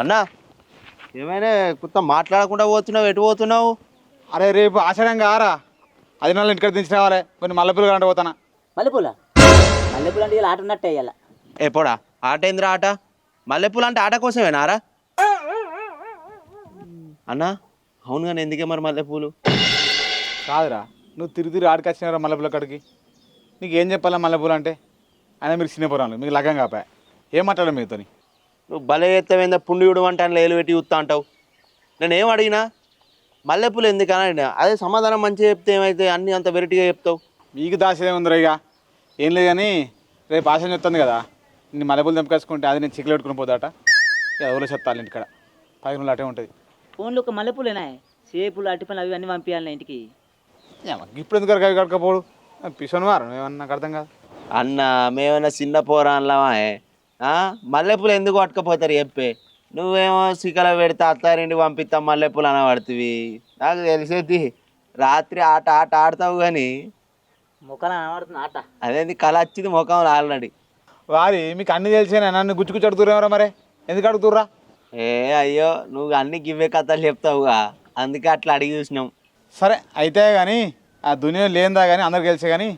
అన్నా ఏమైనా కొత్త మాట్లాడకుండా పోతున్నావు, ఎటు పోతున్నావు? అరే రేపు ఆషాఢంగా ఆరా 10 ఇంటికి దించి రావాలి. కొన్ని మల్లెపూలు కంటే పోతానా. మల్లెపూల మల్లెపూలు అంటే ఇలా ఆట ఉన్నట్టే ఇవాళ. ఎప్పుడా ఆట ఏందిరా ఆట? మల్లెపూలు అంటే ఆట కోసమేనారా? అన్నా అవును కానీ ఎందుకే మరి మల్లెపూలు? కాదురా, నువ్వు తిరిగి ఆడికి వచ్చినారా మల్లెపూల కాడికి? నీకు ఏం చెప్పాలా మల్లెపూలు అంటే? అయినా మీరు చిన్నపురాలు, మీకు లగ్గం కాపా. ఏం మాట్లాడాలి మీతోని? నువ్వు భలే ఎత్తమైందా పుండు అంటే అని లేలు పెట్టి చూస్తా అంటావు. నేనేం అడిగినా మల్లెపూలు ఎందుకని అడిగినా, అదే సమాధానం మంచిగా చెప్తే ఏమైతే అన్నీ అంత వెరైటీగా చెప్తావు? మీకు దాసేదే ఉందిరా. ఇక ఏం లేదు కానీ రేపు ఆశ చెప్తుంది కదా, నీ మల్లెపూలు తెంపుకేసుకుంటే అది నేను చిక్కులు పెట్టుకుని పోతాట. ఎవరో చెప్తాను ఇంటికాడ 10 రోజులు అటే ఉంటుంది. ఫోన్లో ఒక మల్లెపూలేనా, సేపులు అట్టిపనులు అవి అన్నీ పంపించాలి ఇంటికి. ఇప్పుడు ఎందుకు అవి కడకపోడు? పిసోని వారు ఏమన్నా నాకు అర్థం కాదు. అన్న మేమైనా చిన్న పోరాన్లమా? మల్లెపూలు ఎందుకు పట్టుకపోతారు చెప్పే? నువ్వేమో సికల పెడితే అత్తారింటికి పంపిస్తాం మల్లెపూలు అనబడుతుంది. నాకు తెలిసేది రాత్రి ఆట ఆట ఆడతావు కానీ ముఖాన కనబడుతుంది ఆట. అదేంది కళ వచ్చింది ముఖంలో ఆల్రెడీ. వారి మీకు అన్ని తెలిసేనా? నన్ను గుచ్చుకుచ్చి అడుగుతుర్రేమరా? మరి ఎందుకు అడుగుతుర్రా? అయ్యో నువ్వు అన్ని గివ్వే కథలు చెప్తావుగా, అందుకే అట్లా అడిగి చూసినాం. సరే అయితే కానీ ఆ దునియా లేనిదా కానీ అందరికి తెలిసే కానీ.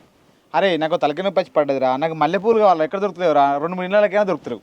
అరే నాకు తలకి నొప్పి వచ్చి పడ్డదిరా, నాకు మల్లెపూలు కావాలి. ఎక్కడ దొరుకుతావురా? 2-3 ఇళ్ళకైనా దొరుకుతారు.